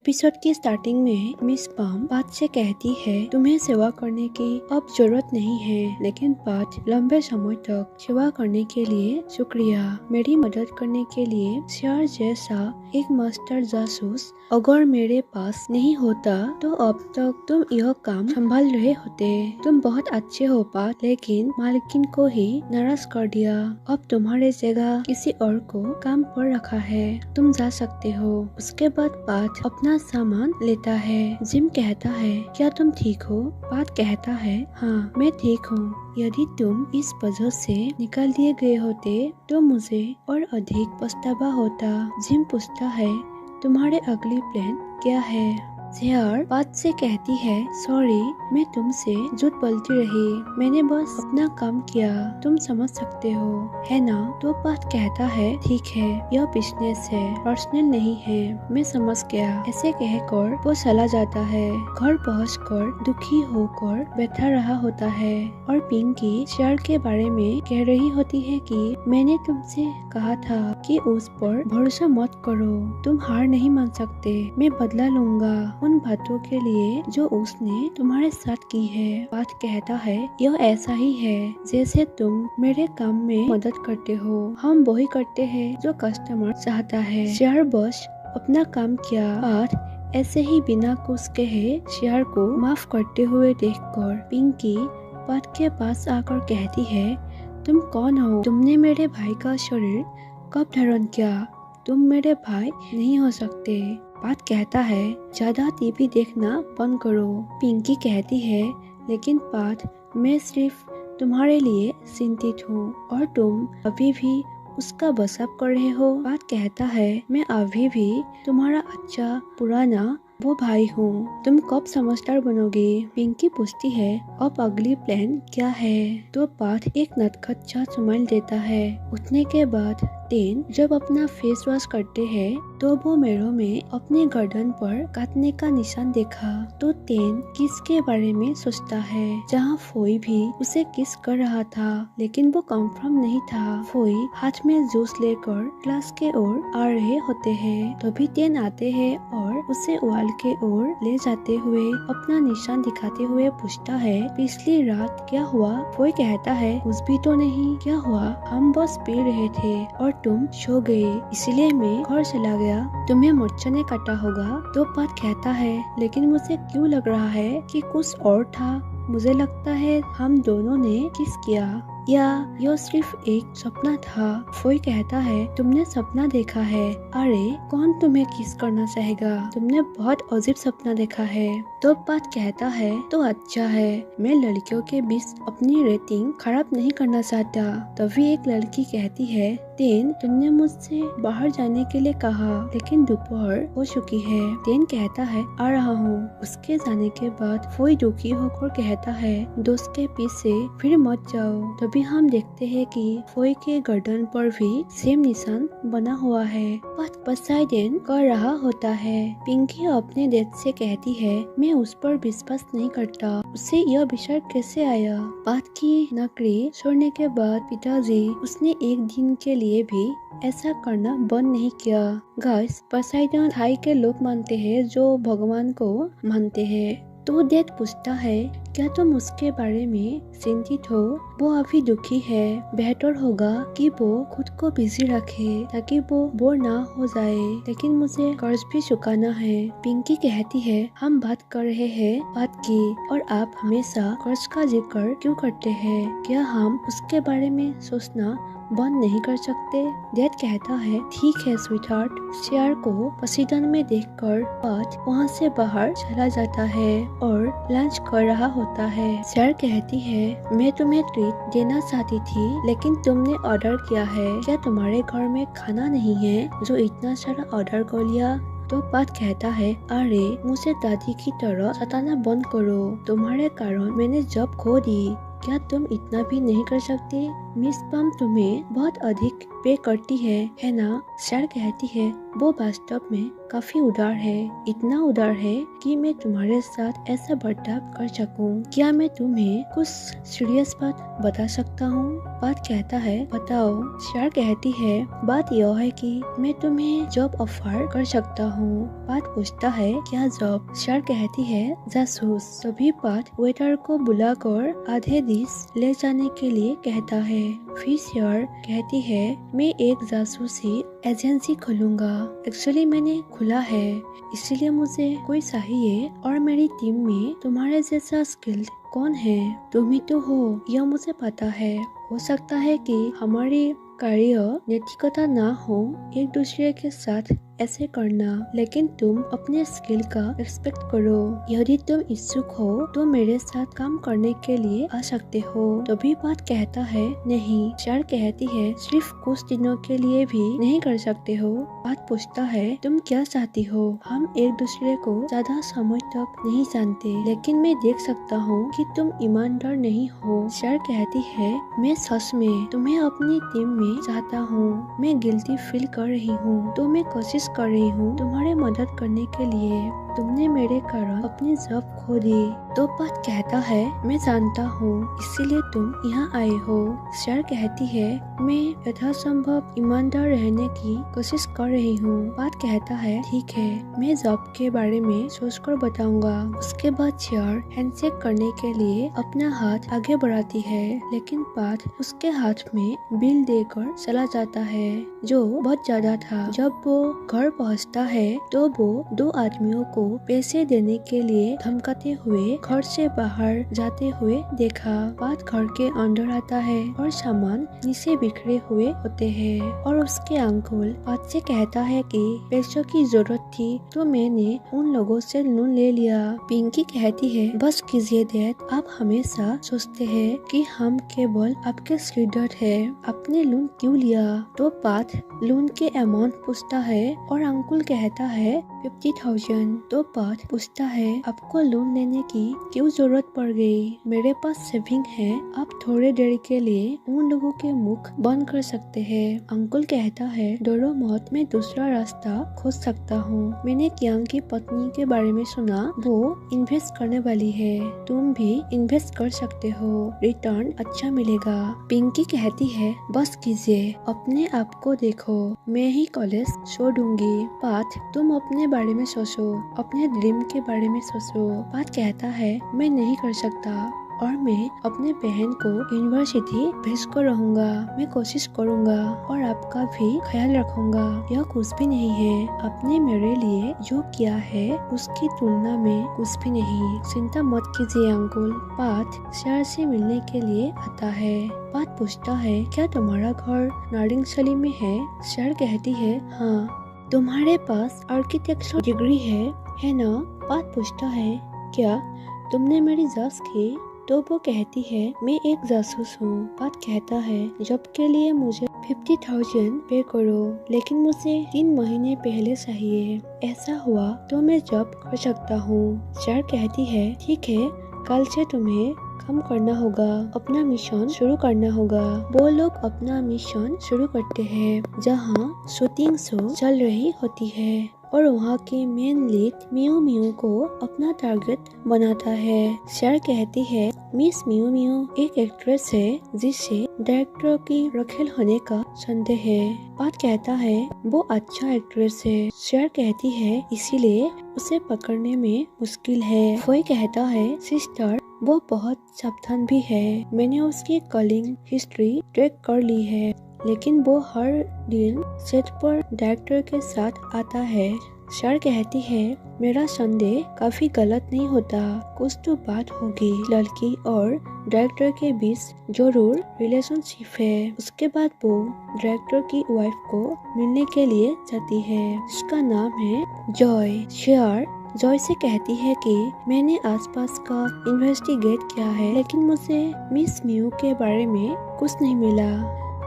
Episode की starting में miss palm पात से कहती है तुम्हें सेवा करने की अब जरूरत नहीं है, लेकिन पात लंबे समय तक सेवा करने के लिए शुक्रिया। मेरी मदद करने के लिए शेर जैसा एक मास्टर जासूस अगर मेरे पास नहीं होता तो अब तक तुम यह काम संभाल रहे होते। तुम बहुत अच्छे हो पात, लेकिन मालकिन को ही नाराज कर दिया। अब तुम्हारे जगह किसी और को काम पर रखा है, तुम जा सकते हो। उसके बाद पात अपना सामान लेता है। जिम कहता है क्या तुम ठीक हो? पात कहता है हाँ मैं ठीक हूँ। यदि तुम इस वजह से निकाल दिए गए होते तो मुझे और अधिक पछतावा होता। जिम पूछता है तुम्हारे अगली प्लान क्या है? शेर पात से कहती है सॉरी मैं तुमसे झूठ बोलती रही, मैंने बस अपना काम किया, तुम समझ सकते हो है ना? तो पात कहता है ठीक है यह बिजनेस है, पर्सनल नहीं है, मैं समझ गया। ऐसे कहकर वो चला जाता है। घर पहुंचकर दुखी होकर बैठा रहा होता है और पिंकी शेर के बारे में कह रही होती है कि मैंने तुमसे कहा था कि उस पर भरोसा मत करो, तुम हार नहीं मान सकते, मैं बदला लूंगा उन बातों के लिए जो उसने तुम्हारे साथ की है। पात कहता है यह ऐसा ही है जैसे तुम मेरे काम में मदद करते हो, हम वही करते हैं जो कस्टमर चाहता है। शेर बस अपना काम किया। पात ऐसे ही बिना कुछ कहे शेर को माफ करते हुए देखकर पिंकी पात के पास आकर कहती है तुम कौन हो? तुमने मेरे भाई का शरीर कब धारण किया? तुम मेरे भाई नहीं हो सकते। पात कहता है ज्यादा टीवी देखना बंद करो। पिंकी कहती है लेकिन पात मैं सिर्फ तुम्हारे लिए चिंतित हूँ और तुम अभी भी उसका बचाव कर रहे हो। पात कहता है मैं अभी भी तुम्हारा अच्छा पुराना वो भाई हूँ, तुम कब समझदार बनोगे? पिंकी पूछती है अब अगली प्लान क्या है? तो पात एक नटखट सा स्माइल देता है। उठने के बाद टेन जब अपना फेस वॉश करते हैं तो वो मिरर में अपने गर्दन पर काटने का निशान देखा। तो टेन किस के बारे में सोचता है जहाँ फोई भी उसे किस कर रहा था, लेकिन वो कंफर्म नहीं था। फोई हाथ में जूस लेकर क्लास के ओर आ रहे होते हैं, तभी टेन आते हैं और उसे वाल के ओर ले जाते हुए अपना निशान दिखाते हुए पूछता है पिछली रात क्या हुआ? फोई कहता है कुछ भी तो नहीं, क्या हुआ? हम बस पी रहे थे और तुम सो गए, इसलिए मैं घर चला गया, तुम्हें मूर्छा ने काटा होगा। तो पात कहता है लेकिन मुझे क्यों लग रहा है कि कुछ और था, मुझे लगता है हम दोनों ने किस किया या यह सिर्फ एक सपना था। फोई कहता है तुमने सपना देखा है? अरे कौन तुम्हें किस करना चाहेगा, तुमने बहुत अजीब सपना देखा है। तो पात कहता है तो अच्छा है, मैं लड़कियों के बीच अपनी रेटिंग खराब नहीं करना चाहता। तभी एक लड़की कहती है टेन तुमने मुझसे बाहर जाने के लिए कहा, लेकिन दोपहर हो चुकी है। टेन कहता है आ रहा हूँ। उसके जाने के बाद फोई दुखी होकर कहता है दोस्त के पीछे फिर मत जाओ। तभी हम देखते हैं कि फोई के गर्दन पर भी सेम निशान बना हुआ है। पात पोसाइडन कर रहा होता है। पिंकी अपने डैड से कहती है मैं उस पर विश्वास नहीं करता, उसे यह विचार कैसे आया? पात की नौकरी छोड़ने के बाद पिताजी उसने एक दिन के लिए भी ऐसा करना बंद नहीं किया। गाइस पोसाइडन थाई के लोग मानते हैं जो भगवान को मानते हैं। तो डैड पूछता है क्या तुम उसके बारे में चिंतित हो? वो अभी दुखी है, बेहतर होगा कि वो खुद को बिजी रखे ताकि वो बोर ना हो जाए, लेकिन मुझे कर्ज भी चुकाना है। पिंकी कहती है हम बात कर रहे हैं बात की और आप हमेशा कर्ज का जिक्र क्यों करते हैं? क्या हम उसके बारे में सोचना बंद नहीं कर सकते? डैड कहता है ठीक है स्वीटहार्ट। शेर को पोसाइडन में देखकर पात वहाँ से बाहर चला जाता है और लंच कर रहा होता है। शेर कहती है मैं तुम्हें ट्रीट देना चाहती थी, लेकिन तुमने ऑर्डर किया है, क्या तुम्हारे घर में खाना नहीं है जो इतना सारा ऑर्डर कर लिया? तो पात कहता है अरे मुझे दादी की तरह सताना बंद करो, तुम्हारे कारण मैंने जॉब खो दी, क्या तुम इतना भी नहीं कर सकते? मिस पाम तुम्हें बहुत अधिक पे करती है ना? शेर कहती है वो वास्तव में काफी उदार है, इतना उदार है कि मैं तुम्हारे साथ ऐसा बर्ताव कर सकूं। क्या मैं तुम्हें कुछ सीरियस बात बता सकता हूँ? बात कहता है बताओ। शार कहती है बात यह है कि मैं तुम्हें जॉब ऑफर कर सकता हूँ। बात पूछता है क्या जॉब? शार कहती है जासूस। तभी बात वेटर को बुलाकर आधे डिश ले जाने के लिए कहता है। फिर शार कहती है मैं एक जासूसी एजेंसी खोलूंगा। एक्चुअली मैंने खुला है, इसीलिए मुझे कोई चाहिए और मेरी टीम में तुम्हारे जैसा स्किल्ड कौन है? तुम ही तो हो, यह मुझे पता है। हो सकता है कि हमारी कार्य नैतिकता ना हो एक दूसरे के साथ ऐसे करना, लेकिन तुम अपने स्किल का रिस्पेक्ट करो। यदि तुम इच्छुक हो तो मेरे साथ काम करने के लिए आ सकते हो। तभी बात कहता है नहीं। शार कहती है सिर्फ कुछ दिनों के लिए भी नहीं कर सकते हो। बात पूछता है तुम क्या चाहती हो? हम एक दूसरे को ज्यादा समय तक नहीं जानते, लेकिन मैं देख सकता हूँ कि तुम ईमानदार नहीं हो। शार कहती है मैं सच में तुम्हें अपनी टीम में चाहता हूँ। मैं गिल्टी फील कर रही हूँ तो मैं कोशिश कर रही हूँ तुम्हारे मदद करने के लिए। तुमने मेरे कारण अपनी जॉब खो दी। तो बात कहता है मैं जानता हूँ, इसीलिए तुम यहाँ आए हो। शार कहती है मैं यथासंभव ईमानदार रहने की कोशिश कर रही हूँ। बात कहता है ठीक है, मैं जॉब के बारे में सोचकर बताऊंगा। उसके बाद शार हैंडशेक करने के लिए अपना हाथ आगे बढ़ाती है, लेकिन बात उसके हाथ में बिल देकर चला जाता है जो बहुत ज्यादा था। जब वो घर पहुँचता है तो वो दो आदमियों को पैसे देने के लिए धमकाते हुए घर से बाहर जाते हुए देखा। बात घर के अंदर आता है और सामान नीचे बिखरे हुए होते हैं और उसके अंकुल बात से कहता है कि पैसों की जरूरत थी तो मैंने उन लोगों से लोन ले लिया। पिंकी कहती है बस कीजिए डैड, आप हमेशा सोचते हैं कि हम केवल आपके स्टूडेंट है, आपने लोन क्यों लिया? तो बात लोन के अमाउंट पूछता है और अंकुल कहता है 50,000। तो बात पूछता है आपको लोन लेने की क्यों जरूरत पड़ गई? मेरे पास सेविंग है, आप थोड़े देर के लिए उन लोगों के मुख बंद कर सकते हैं। अंकुल कहता है डरो मत, मैं दूसरा रास्ता खोज सकता हूँ। मैंने कियांग की पत्नी के बारे में सुना, वो इन्वेस्ट करने वाली है, तुम भी इन्वेस्ट कर सकते हो, रिटर्न अच्छा मिलेगा। पिंकी कहती है बस कीजिए, अपने आप को देखो, मैं ही कॉलेज छोड़ दूंगी। बात तुम अपने बारे में सोचो, अपने ड्रीम के बारे में सोचो। बात कहता है मैं नहीं कर सकता और मैं अपने बहन को यूनिवर्सिटी भेजकर रहूंगा। मैं कोशिश करूंगा और आपका भी ख्याल रखूंगा। यह कुछ भी नहीं है, आपने मेरे लिए जो किया है उसकी तुलना में कुछ भी नहीं। चिंता मत कीजिए अंकुल। बात शार से मिलने के लिए आता है। बात पूछता है क्या तुम्हारा घर नारिंगसली में है? शार कहती है हाँ। तुम्हारे पास आर्किटेक्चर डिग्री है ना? बात पूछता है क्या तुमने मेरी जांच की? तो वो कहती है मैं एक जासूस हूँ। बात कहता है जॉब के लिए मुझे 50,000 पे करो, लेकिन मुझे 3 महीने पहले चाहिए। ऐसा हुआ तो मैं जॉब कर सकता हूँ। शार कहती है ठीक है, कल से तुम्हें काम करना होगा, अपना मिशन शुरू करना होगा। वो लोग अपना मिशन शुरू करते हैं जहाँ शूटिंग शो चल रही होती है और वहाँ की मेन लीड मियो मियो को अपना टारगेट बनाता है। शार कहती है मिस मियो मियो एक एक्ट्रेस है जिसे डायरेक्टर की रखेल होने का संदेह है। बात कहता है वो अच्छा एक्ट्रेस है। शार कहती है इसीलिए उसे पकड़ने में मुश्किल है। फोई कहता है सिस्टर वो बहुत सावधान भी है, मैंने उसकी कॉलिंग हिस्ट्री ट्रैक कर ली है, लेकिन वो हर दिन सेट पर डायरेक्टर के साथ आता है। शार कहती है मेरा संदेह काफी गलत नहीं होता, कुछ तो बात होगी, लड़की और डायरेक्टर के बीच जरूर रिलेशनशिप है। उसके बाद वो डायरेक्टर की वाइफ को मिलने के लिए जाती है, उसका नाम है जॉय। शार जॉय से कहती है कि मैंने आसपास का इन्वेस्टिगेट किया है, लेकिन मुझे मिस मियो के बारे में कुछ नहीं मिला।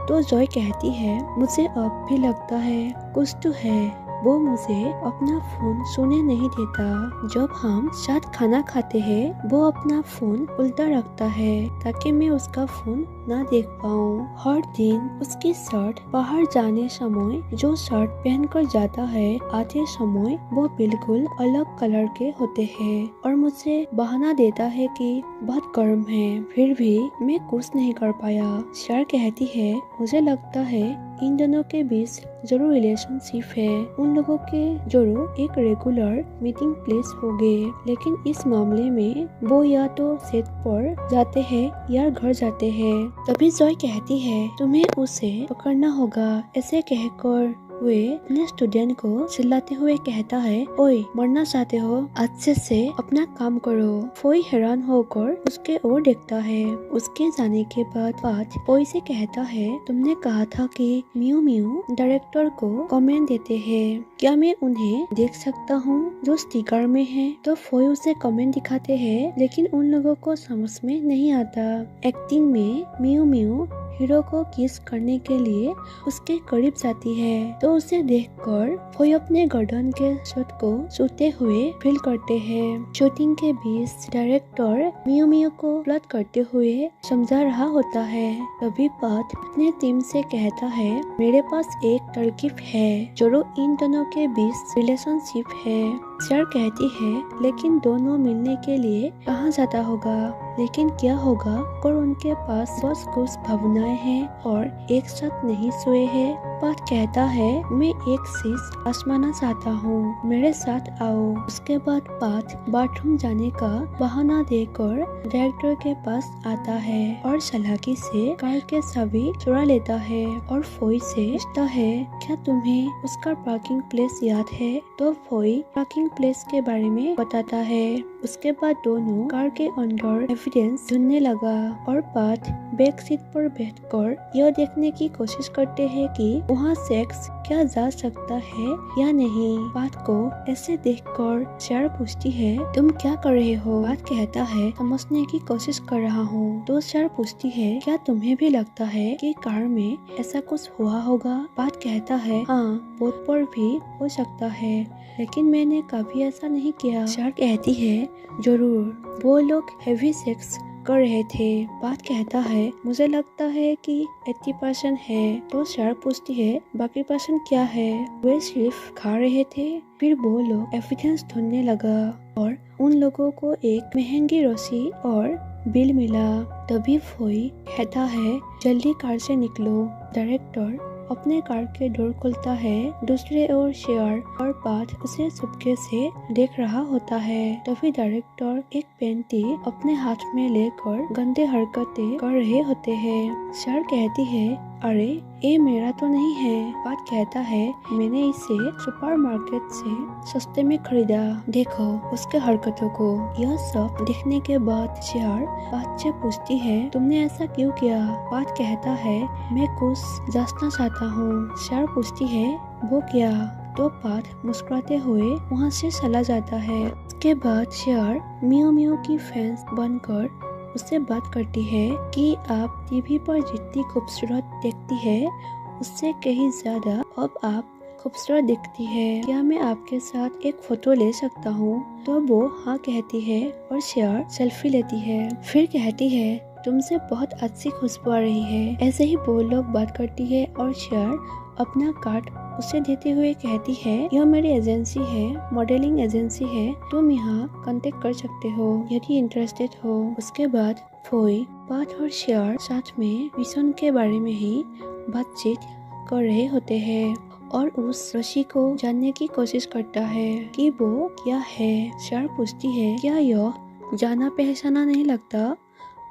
तो जॉय कहती है मुझे अब भी लगता है कुछ तो है, वो मुझे अपना फोन छूने नहीं देता। जब हम साथ खाना खाते हैं वो अपना फोन उल्टा रखता है ताकि मैं उसका फोन ना देख पाऊँ। हर दिन उसकी शर्ट बाहर जाने समय जो शर्ट पहनकर जाता है आधे समय वो बिल्कुल अलग कलर के होते हैं और मुझे बहाना देता है कि बहुत गर्म है। फिर भी मैं कुछ नहीं कर पाया। शर कहती है मुझे लगता है इन दोनों के बीच जरूर रिलेशनशिप है। उन लोगों के जरूर एक रेगुलर मीटिंग प्लेस होंगे, लेकिन इस मामले में वो या तो सेट पर जाते हैं या घर जाते हैं। तभी जॉय कहती है तुम्हें उसे पकड़ना होगा। ऐसे कहकर वे अपने स्टूडेंट को चिल्लाते हुए कहता है ओए मरना चाहते हो, अच्छे से अपना काम करो। फोई हैरान होकर उसके ओर देखता है। उसके जाने के बाद पाठ फोई से कहता है तुमने कहा था कि म्यू म्यू डायरेक्टर को कमेंट देते हैं, क्या मैं उन्हें देख सकता हूँ जो स्टिकर में है? तो फोई उसे कमेंट दिखाते हैं, लेकिन उन लोगों को समझ में नहीं आता। एक्टिंग में म्यू म्यू हीरो को किस करने के लिए उसके करीब जाती है तो उसे देखकर फोई अपने गर्दन के शॉट को छूते हुए फील करते हैं। शूटिंग के बीच डायरेक्टर मियो मियो को प्लॉट करते हुए समझा रहा होता है। तभी पाथ अपने टीम से कहता है मेरे पास एक तरकीब है, जो इन दोनों के बीच रिलेशनशिप है। सर कहती है लेकिन दोनों मिलने के लिए कहाँ जाता होगा, लेकिन क्या होगा और उनके पास बस कुछ भावनाएं हैं और एक साथ नहीं सोए हैं। पाथ कहता है मैं एक चीज आजमाना चाहता हूँ, मेरे साथ आओ। उसके बाद पाथ बाथरूम जाने का बहाना देकर डायरेक्टर के पास आता है और चालाकी से कार के चाबी चुरा लेता है और फोई से पूछता है क्या तुम्हें उसका पार्किंग प्लेस याद है? तो फोई पार्किंग प्लेस के बारे में बताता है। उसके बाद दोनों कार के अंदर एविडेंस ढूंढने लगा और पाथ बैक सीट पर बैठकर यह देखने की कोशिश करते हैं कि वहाँ सेक्स क्या जा सकता है या नहीं। पाथ को ऐसे देखकर शेर पूछती है तुम क्या कर रहे हो? पाथ कहता है समझने की कोशिश कर रहा हूँ। तो शेर पूछती है क्या तुम्हें भी लगता है कि कार में ऐसा कुछ हुआ होगा? पाथ कहता है हाँ, बोट पर भी हो सकता है, लेकिन मैंने कभी ऐसा नहीं किया। शेर कहती है जरूर, वो लोग हेवी सेक्स कर रहे थे। बात कहता है मुझे लगता है कि 80% है। तो शेर पूछती है बाकी % क्या है? वे सिर्फ खा रहे थे। फिर वो लोग एविडेंस ढूंढने लगा और उन लोगों को एक महंगी रस्सी और बिल मिला। तभी फोई कहता है जल्दी कार से निकलो। डायरेक्टर अपने कार के डोर खुलता है। दूसरे ओर शेयर और पाथ उसे चुपके से देख रहा होता है। तभी डायरेक्टर एक पेंटी अपने हाथ में लेकर गंदे हरकतें कर रहे होते हैं। शेयर कहती है अरे ये मेरा तो नहीं है। पाथ कहता है मैंने इसे सुपरमार्केट से सस्ते में खरीदा, देखो उसके हरकतों को। यह सब देखने के बाद शेयर पाथ से पूछती है तुमने ऐसा क्यों किया? पाथ कहता है मैं कुछ जांचना चाहता हूँ। शेयर पूछती है वो क्या? तो पाथ मुस्कुराते हुए वहाँ से चला जाता है। उसके बाद शेयर मियो मियो की फैंस बनकर उससे बात करती है कि आप टीवी पर जितनी खूबसूरत दिखती है उससे कहीं ज्यादा अब आप खूबसूरत दिखती है, क्या मैं आपके साथ एक फोटो ले सकता हूँ? तो वो हाँ कहती है और शेयर सेल्फी लेती है। फिर कहती है तुमसे बहुत अच्छी खुशबू आ रही है। ऐसे ही वो लोग बात करती है और शेयर अपना कार्ड उसे देते हुए कहती है यह मेरी एजेंसी है, मॉडलिंग एजेंसी है, तुम यहाँ कांटेक्ट कर सकते हो यदि इंटरेस्टेड हो। उसके बाद फोई पाथ और शेयर साथ में मिशन के बारे में ही बातचीत कर रहे होते हैं और उस रस्सी को जानने की कोशिश करता है कि वो क्या है। शेयर पूछती है क्या यह जाना पहचाना नहीं लगता?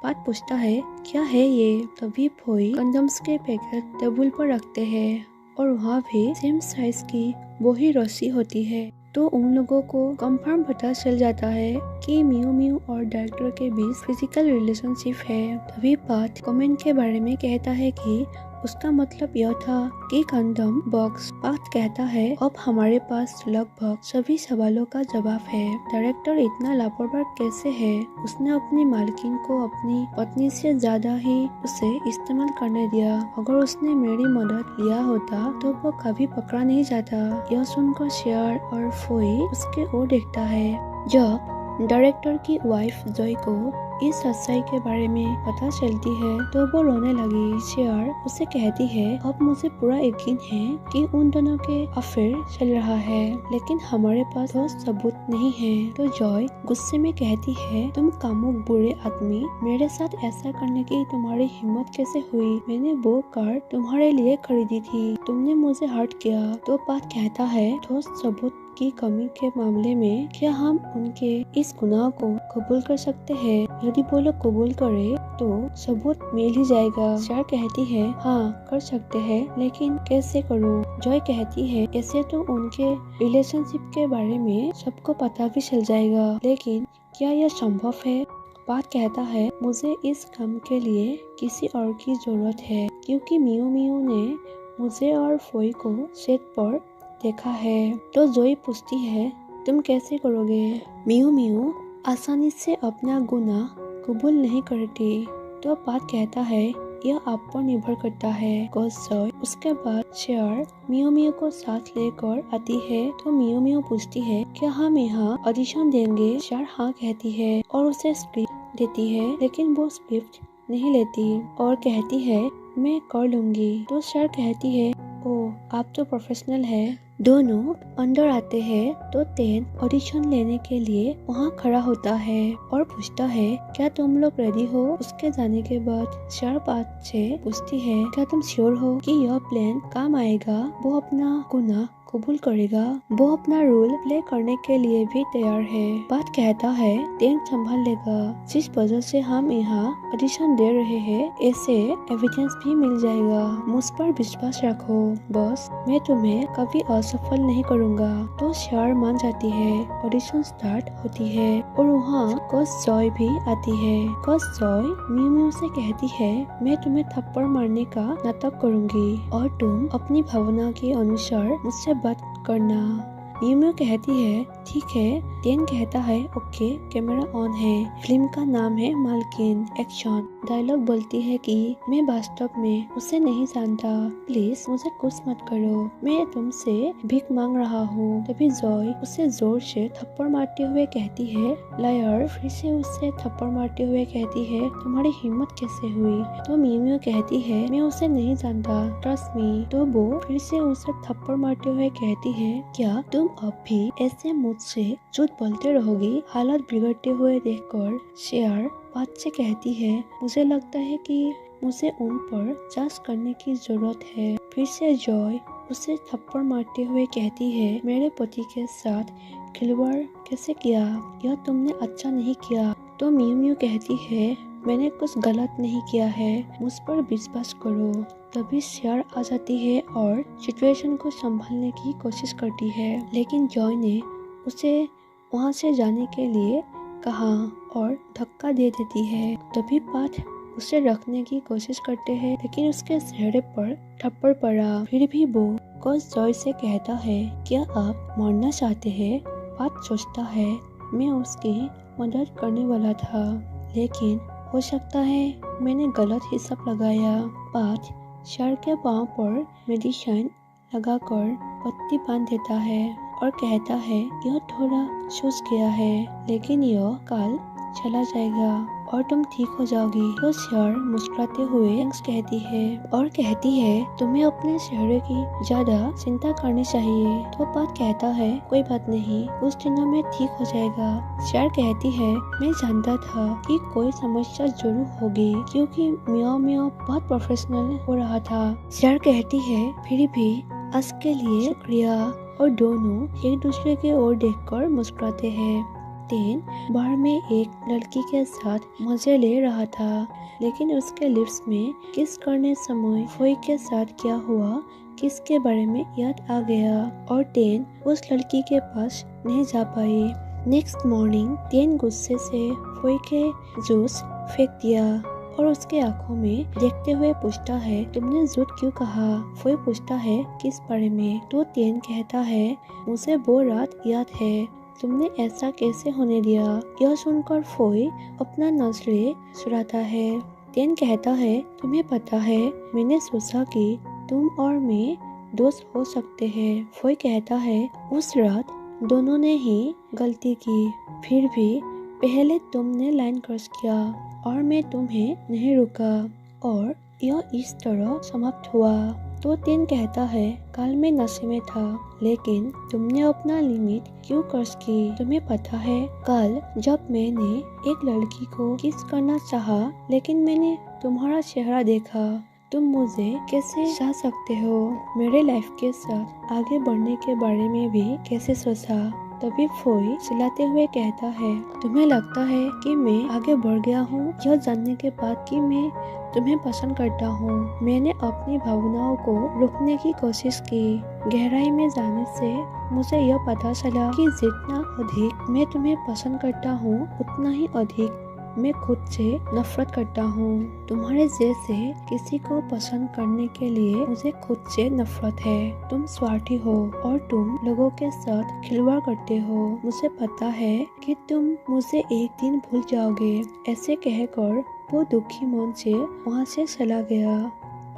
पाथ पूछता है क्या है ये? तभी फोई कंडम्स के पैकेट टेबल पर रखते हैं और वहाँ भी सेम साइज की वही रस्सी होती है। तो उन लोगों को कंफर्म पता चल जाता है कि मियो मियो और डायरेक्टर के बीच फिजिकल रिलेशनशिप है। तभी पाथ कमेंट के बारे में कहता है कि उसका मतलब यह था कि कंडम बॉक्स। पाथ कहता है अब हमारे पास लगभग सभी सवालों का जवाब है। डायरेक्टर इतना लापरवाह कैसे है? उसने अपनी मालकिन को अपनी पत्नी से ज्यादा ही उसे इस्तेमाल करने दिया। अगर उसने मेरी मदद लिया होता तो वो कभी पकड़ा नहीं जाता। यह सुनकर शेयर और फोई उसके ओर देखता है। जब डायरेक्टर की वाइफ जॉय को इस सच्चाई के बारे में पता चलती है तो वो रोने लगी। शेयर उसे कहती है अब मुझे पूरा यकीन है कि उन दोनों के अफेयर चल रहा है, लेकिन हमारे पास ठोस सबूत नहीं है। तो जॉय गुस्से में कहती है तुम कामुक बुरे आदमी, मेरे साथ ऐसा करने की तुम्हारी हिम्मत कैसे हुई? मैंने वो कार तुम्हारे लिए खरीदी थी, तुमने मुझे हर्ट किया। तो पाथ कहता है ठोस सबूत की कमी के मामले में क्या हम उनके इस गुनाह को कबूल कर सकते हैं? यदि वो लोग कबूल करे तो सबूत मिल ही जाएगा। शेयर कहती है हाँ कर सकते हैं, लेकिन कैसे करूँ? जॉय कहती है ऐसे तो उनके रिलेशनशिप के बारे में सबको पता भी चल जाएगा, लेकिन क्या यह संभव है? पाथ कहता है मुझे इस काम के लिए किसी और की जरूरत है, क्योंकि मियो मियो ने मुझे और फोई को सेट पर देखा है। तो जोई पूछती है तुम कैसे करोगे? मियो मियो आसानी से अपना गुनाह कबूल नहीं करती। तो पाथ कहता है यह आप पर निर्भर करता है। जोई उसके बाद शेयर मियो मियो को साथ लेकर आती है। तो मियो मियो पूछती है क्या हम यहाँ ऑडिशन देंगे? शेयर हाँ कहती है और उसे स्क्रिप्ट देती है, लेकिन वो स्क्रिप्ट नहीं लेती और कहती है मैं कर लूंगी। तो शेयर कहती है ओह आप तो प्रोफेशनल है। दोनों अंदर आते हैं तो तेन ऑडिशन लेने के लिए वहाँ खड़ा होता है और पूछता है क्या तुम लोग रेडी हो? उसके जाने के बाद शेयर पाथ से पूछती है क्या तुम श्योर हो कि यह प्लान काम आएगा? वो अपना गुनाह कबूल करेगा, वो अपना रोल प्ले करने के लिए भी तैयार है। पाथ कहता है तेन संभाल लेगा, जिस वजह से हम यहाँ ऑडिशन दे रहे हैं ऐसे एविडेंस भी मिल जाएगा। मुझ पर विश्वास रखो बॉस, मैं तुम्हें कभी असफल नहीं करूँगा। तो शेयर मान जाती है। ऑडिशन स्टार्ट होती है और वहाँ कोच जॉय भी आती है। कोच जॉय मियो मियो से कहती है मैं तुम्हें थप्पड़ मारने का नाटक करूँगी और तुम अपनी भावना के अनुसार मुझसे बात करना। मियो मियो कहती है ठीक है। तेन कहता है ओके कैमरा ऑन है। फिल्म का नाम है मालकिन एक्शन। डायलॉग बोलती है कि मैं वास्तव में उसे नहीं जानता, प्लीज मुझे कुछ मत करो, मैं तुमसे भीख मांग रहा हूँ। तभी जॉय उसे जोर से थप्पड़ मारते हुए कहती है लायर। फिर से उसे थप्पड़ मारते हुए कहती है तुम्हारी हिम्मत कैसे हुई? तो मियो मियो कहती है मैं उसे नहीं जानता, ट्रस्ट मी। तो वो फिर से उसे थप्पड़ मारते हुए कहती है क्या तुम अब भी ऐसे मुझसे झूठ बोलते रहोगी? हालत बिगड़ते हुए देखकर शेयर पाथ से कहती है मुझे लगता है कि मुझे उन पर जांच करने की जरूरत है। फिर से जॉय उसे थप्पड़ मारते हुए कहती है मेरे पति के साथ खिलवाड़ कैसे किया? यह तुमने अच्छा नहीं किया। तो मियो मियो कहती है मैंने कुछ गलत नहीं किया है, मुझ पर विश्वास करो। तभी शेयर आ जाती है और सिचुएशन को संभालने की कोशिश करती है, लेकिन जॉय ने उसे वहाँ से जाने के लिए कहा और धक्का दे देती है। तभी पाथ उसे रखने की कोशिश करते हैं, लेकिन उसके चेहरे पर थप्पड़ पड़ा। फिर भी वो कोच जॉय से कहता है क्या आप मरना चाहते हैं? पाथ सोचता है मैं उसकी मदद करने वाला था, लेकिन हो सकता है मैंने गलत हिसाब लगाया। पाथ शेयर के पाँव पर मेडिसिन लगाकर पट्टी बांध देता है और कहता है यह थोड़ा सूज गया है, लेकिन यह कल चला जाएगा और तुम ठीक हो जाओगी। तो शेयर मुस्कुराते हुए थैंक्स कहती है तुम्हें अपने चेहरे की ज्यादा चिंता करनी चाहिए। तो पाथ कहता है कोई बात नहीं, कुछ दिनों में ठीक हो जाएगा। शेयर कहती है मैं जानता था कि कोई समस्या जरूर होगी, क्योंकि मियाओ मियाओ बहुत प्रोफेशनल हो रहा था। शेयर कहती है फिर भी आज के लिए शुक्रिया, और दोनों एक दूसरे की ओर देखकर मुस्कुराते हैं। तेन बार में एक लड़की के साथ मजे ले रहा था, लेकिन उसके लिप्स में किस करने समय फोई के साथ क्या हुआ किसके बारे में याद आ गया और तेन उस लड़की के पास नहीं जा पाई। नेक्स्ट मॉर्निंग तेन गुस्से से फोई के जूस फेंक दिया और उसके आंखों में देखते हुए पूछता है, तुमने झूठ क्यों कहा? फोई पूछता है, किस बारे में? तो टेन कहता है, मुझे वो रात याद है, तुमने ऐसा कैसे होने दिया? यह सुनकर फोई अपना नजरें चुराता है। टेन कहता है, तुम्हें पता है, मैंने सोचा कि तुम और मैं दोस्त हो सकते हैं। फोई कहता है, उस रात दोनों ने ही गलती की, फिर भी पहले तुमने लाइन क्रॉस किया और मैं तुम्हें नहीं रुका और यह इस तरह समाप्त हुआ। तो टेन कहता है, कल मैं नशे में था, लेकिन तुमने अपना लिमिट क्यों क्रॉस की? तुम्हें पता है, कल जब मैंने एक लड़की को किस करना चाहा, लेकिन मैंने तुम्हारा चेहरा देखा, तुम मुझे कैसे चाह सकते हो? मेरे लाइफ के साथ आगे बढ़ने के बारे में भी कैसे सोचा? तभी फोई चिल्लाते हुए कहता है, तुम्हें लगता है कि मैं आगे बढ़ गया हूँ यह जानने के बाद कि मैं तुम्हें पसंद करता हूँ। मैंने अपनी भावनाओं को रोकने की कोशिश की। गहराई में जाने से मुझे यह पता चला कि जितना अधिक मैं तुम्हें पसंद करता हूँ, उतना ही अधिक मैं खुद से नफरत करता हूँ। तुम्हारे जैसे किसी को पसंद करने के लिए मुझे खुद से नफरत है। तुम स्वार्थी हो और तुम लोगों के साथ खिलवाड़ करते हो। मुझे पता है कि तुम मुझे एक दिन भूल जाओगे। ऐसे कहकर वो दुखी मन से वहाँ से चला गया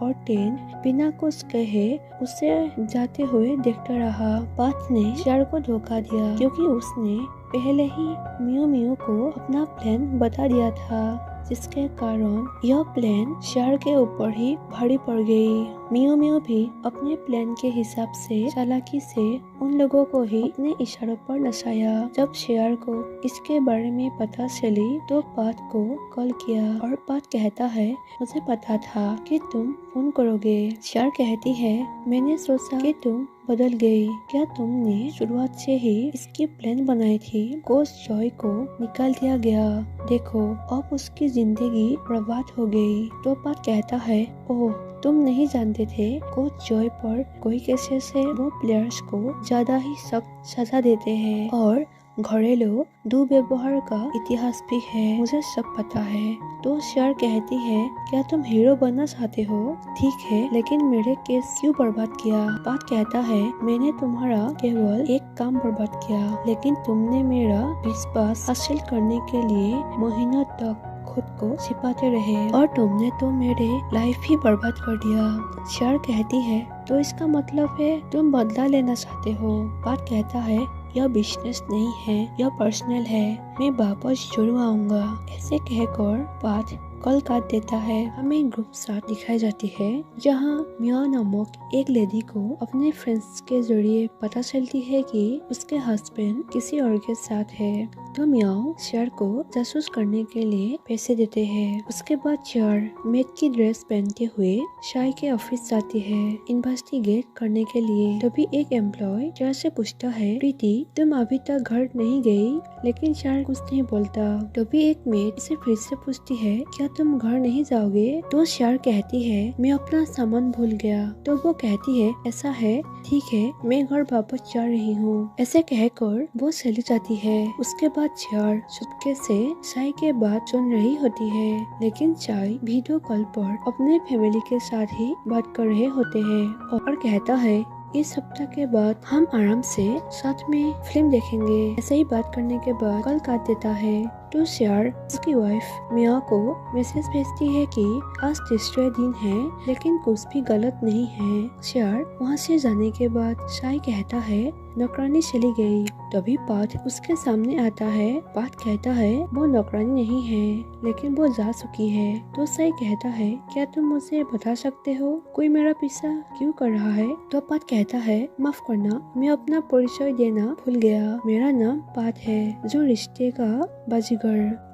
और टेन बिना कुछ कहे उसे जाते हुए देखता रहा। पाथ ने शेर को धोखा दिया क्योंकि उसने पहले ही मियो मियो को अपना प्लान बता दिया था, जिसके कारण यह प्लान शेर के ऊपर ही भारी पड़ गई। मियो मियो भी अपने प्लान के हिसाब से चालाकी से उन लोगों को ही अपने इशारों पर नचाया। जब शेर को इसके बारे में पता चली तो पाथ को कॉल किया और पाथ कहता है, मुझे पता था कि तुम फोन करोगे। शेर कहती है, मैंने सोचा कि तुम बदल गई। क्या तुमने शुरुआत से ही इसकी प्लान बनाई थी? कोच जॉय को निकाल दिया गया, देखो अब उसकी जिंदगी बर्बाद हो गई। तो पाथ कहता है, ओह तुम नहीं जानते थे, कोच जॉय पर कोई केसेस है वो प्लेयर्स को ज्यादा ही सख्त सजा देते हैं और घरेलू दुर्व्यवहार का इतिहास भी है, मुझे सब पता है। तो शेर कहती है, क्या तुम हीरो बनना चाहते हो? ठीक है, लेकिन मेरे केस क्यों बर्बाद किया? पाथ कहता है, मैंने तुम्हारा केवल एक काम बर्बाद किया, लेकिन तुमने मेरा विश्वास हासिल करने के लिए महीनों तक खुद को छिपाते रहे और तुमने तो मेरे लाइफ ही बर्बाद कर दिया। शेर कहती है, तो इसका मतलब है तुम बदला लेना चाहते हो? पाथ कहता है, यह बिजनेस नहीं है, यह पर्सनल है, मैं वापस जरूर आऊंगा। ऐसे कहकर पाथ कॉल काट देता है। हमें ग्रुप शॉट दिखाई जाती है जहां मिया नामक एक लेडी को अपने फ्रेंड्स के जरिए पता चलती है कि उसके हस्बैंड किसी और के साथ है। तो मियाओ शेर को जासूस करने के लिए पैसे देते हैं। उसके बाद शेर मेड की ड्रेस पहनते हुए शाई के ऑफिस जाती है इन्वेस्टिगेट करने के लिए। तभी एक एम्प्लॉय शेर से पूछता है, प्रीति तुम अभी तक घर नहीं गई? लेकिन शेर कुछ नहीं बोलता। तभी एक मेड से फिर से पूछती है, क्या तुम घर नहीं जाओगे? तो शेर कहती है, मैं अपना सामान भूल गया। तो वो कहती है, ऐसा है, ठीक है, मैं घर वापस जा रही हूँ। ऐसे कहकर वो चली जाती है। उसके बाद शेर चुपके से चाय के बात सुन रही होती है, लेकिन चाय वीडियो कॉल पर अपने फैमिली के साथ ही बात कर रहे होते हैं और कहता है, इस सप्ताह के बाद हम आराम से साथ में फिल्म देखेंगे। ऐसे ही बात करने के बाद कॉल काट देता है। तो शेर उसकी वाइफ मिया को मैसेज भेजती है कि आज तीसरे दिन है, लेकिन कुछ भी गलत नहीं है। शेर वहाँ से जाने के बाद शाई कहता है, नौकरानी चली गई। तभी पाथ उसके सामने आता है। पाथ कहता है, वो नौकरानी नहीं है, लेकिन वो जा चुकी है। तो शाई कहता है, क्या तुम मुझे बता सकते हो कोई मेरा पीछा क्यों कर रहा है? तो पाथ कहता है, माफ करना, मैं अपना परिचय देना भूल गया। मेरा नाम पाथ है, जो रिश्ते का बाजीगर।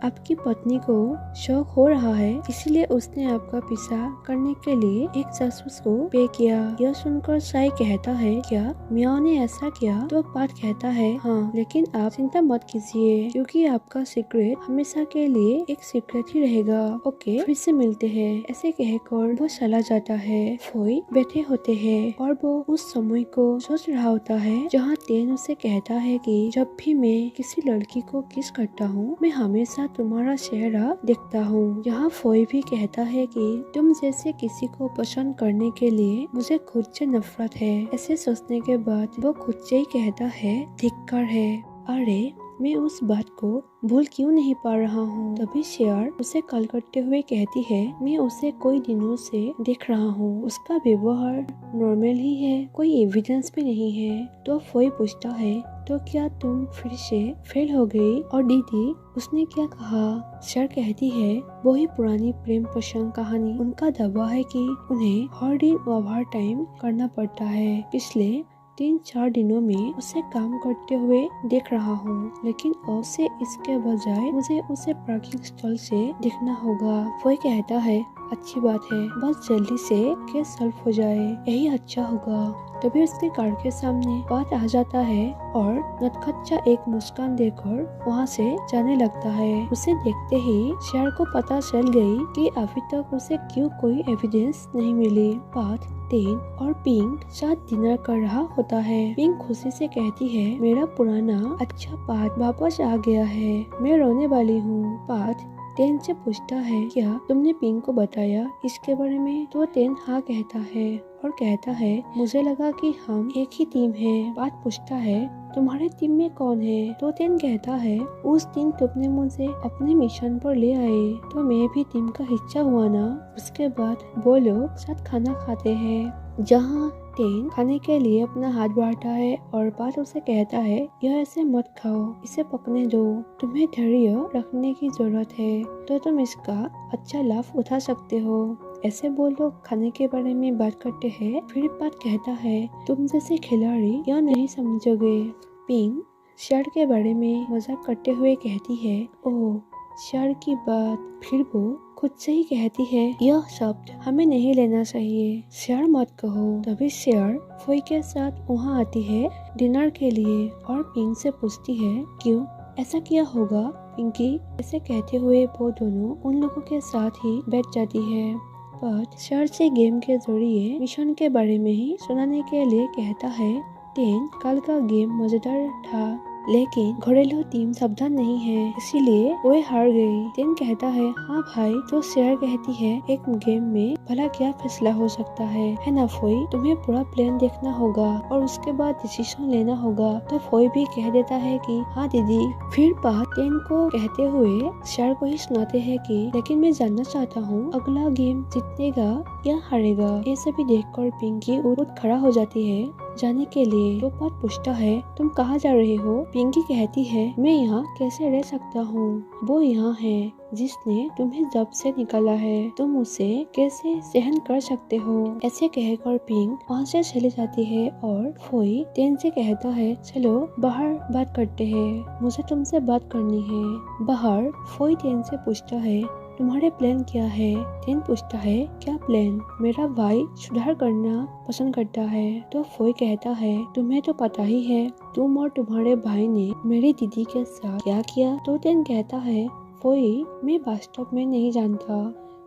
आपकी पत्नी को शौक हो रहा है, इसलिए उसने आपका पीछा करने के लिए एक जासूस को पे किया। यह सुनकर शाई कहता है, क्या मियाँ ने ऐसा किया? तो पाथ कहता है, हाँ, लेकिन आप चिंता मत कीजिए, क्योंकि आपका सीक्रेट हमेशा के लिए एक सीक्रेट ही रहेगा। ओके, फिर से मिलते हैं। ऐसे कहकर वो चला जाता है। फोई बैठे होते हैं और वो उस समय को सोच रहा होता है जहाँ टेन उसे कहता है कि जब भी मैं किसी लड़की को किस करता हूँ हूँ मैं हमेशा तुम्हारा चेहरा देखता हूँ। यहाँ फोई भी कहता है कि तुम जैसे किसी को पसंद करने के लिए मुझे खुद से नफरत है। ऐसे सोचने के बाद वो खुद से ही कहता है धिक्कार है। अरे मैं उस बात को भूल क्यों नहीं पा रहा हूँ। तभी शेयर उसे कॉल करते हुए कहती है मैं उसे कई दिनों से देख रहा हूँ, उसका व्यवहार नॉर्मल ही है, कोई एविडेंस भी नहीं है। तो फोई पूछता है तो क्या तुम फिर से फेल हो गई? और दीदी उसने क्या कहा? शेयर कहती है वही पुरानी प्रेम पसंद कहानी। उनका दावा है कि उन्हें हर दिन ओवर टाइम करना पड़ता है। पिछले 3-4 दिनों में उसे काम करते हुए देख रहा हूँ, लेकिन अब से इसके बजाय मुझे उसे पार्किंग स्टॉल से देखना होगा। वो कहता है अच्छी बात है, बस जल्दी से केस सॉल्व हो जाए, यही अच्छा होगा। तभी उसके कार के सामने बात आ जाता है और नटखच्चा एक मुस्कान देकर वहाँ से जाने लगता है। उसे देखते ही शेयर को पता चल गई कि अभी तक उसे क्यों कोई एविडेंस नहीं मिली। बात टेन और पिंक साथ डिनर कर रहा होता है। पिंक खुशी से कहती है मेरा पुराना अच्छा पाठ वापस आ गया है, मैं रोने वाली हूँ। पाठ टेन से पूछता है क्या तुमने पिंक को बताया इसके बारे में? तो टेन हाँ कहता है और कहता है मुझे लगा कि हम एक ही टीम है। बात पूछता है तुम्हारे टीम में कौन है? तो टेन कहता है उस दिन तुमने मुझे अपने मिशन पर ले आए तो मैं भी टीम का हिस्सा हुआ ना। उसके बाद वो लोग साथ खाना खाते हैं, जहाँ टेन खाने के लिए अपना हाथ बढ़ाता है और बात उसे कहता है यह ऐसे मत खाओ, इसे पकने दो, तुम्हें धैर्य रखने की जरूरत है तो तुम इसका अच्छा लाभ उठा सकते हो। ऐसे वो लोग खाने के बारे में बात करते हैं। फिर बात कहता है तुम जैसे खिलाड़ी यह नहीं समझोगे। पिंक शेयर के बारे में मजाक करते हुए कहती है ओह शेयर की बात। फिर वो खुद से ही कहती है यह शब्द हमें नहीं लेना चाहिए, शेयर मत कहो। तभी शेयर फोई के साथ वहाँ आती है डिनर के लिए और पिंक से पूछती है क्यों ऐसा किया होगा पिंकी। ऐसे कहते हुए वो दोनों उन लोगों के साथ ही बैठ जाती है। बट शेयर से गेम के जरिए मिशन के बारे में ही सुनाने के लिए कहता है टेन कल का गेम मजेदार था, लेकिन घरेलू टीम सावधान नहीं है इसीलिए वो हार गई। टेन कहता है हाँ भाई। तो शेयर कहती है एक गेम में भला क्या फैसला हो सकता है ना फोई, तुम्हें पूरा प्लान देखना होगा और उसके बाद डिसीजन लेना होगा। तो फोई भी कह देता है कि हाँ दीदी। फिर बात टेन को कहते हुए शेयर को ही सुनाते हैं कि लेकिन मैं जानना चाहता हूँ अगला गेम जीतेगा या हारेगा। ये सभी देखकर पिंकी उठ खड़ा हो जाती है जाने के लिए। तो बात पूछता है तुम कहाँ जा रहे हो? पिंकी कहती है मैं यहाँ कैसे रह सकता हूँ, वो यहाँ है जिसने तुम्हें जब से निकाला है, तुम उसे कैसे सहन कर सकते हो। ऐसे कहकर पिंक वहाँ से चली जाती है और फोई टेन से कहता है चलो बाहर बात करते हैं, मुझे तुमसे बात करनी है। बाहर फोई टेन से पूछता है तुम्हारे प्लान क्या है? टेन पूछता है क्या प्लान? मेरा भाई सुधार करना पसंद करता है। तो फोई कहता है तुम्हें तो पता ही है तुम और तुम्हारे भाई ने मेरी दीदी के साथ क्या किया। तो टेन कहता है फोई मैं वास्तव में नहीं जानता,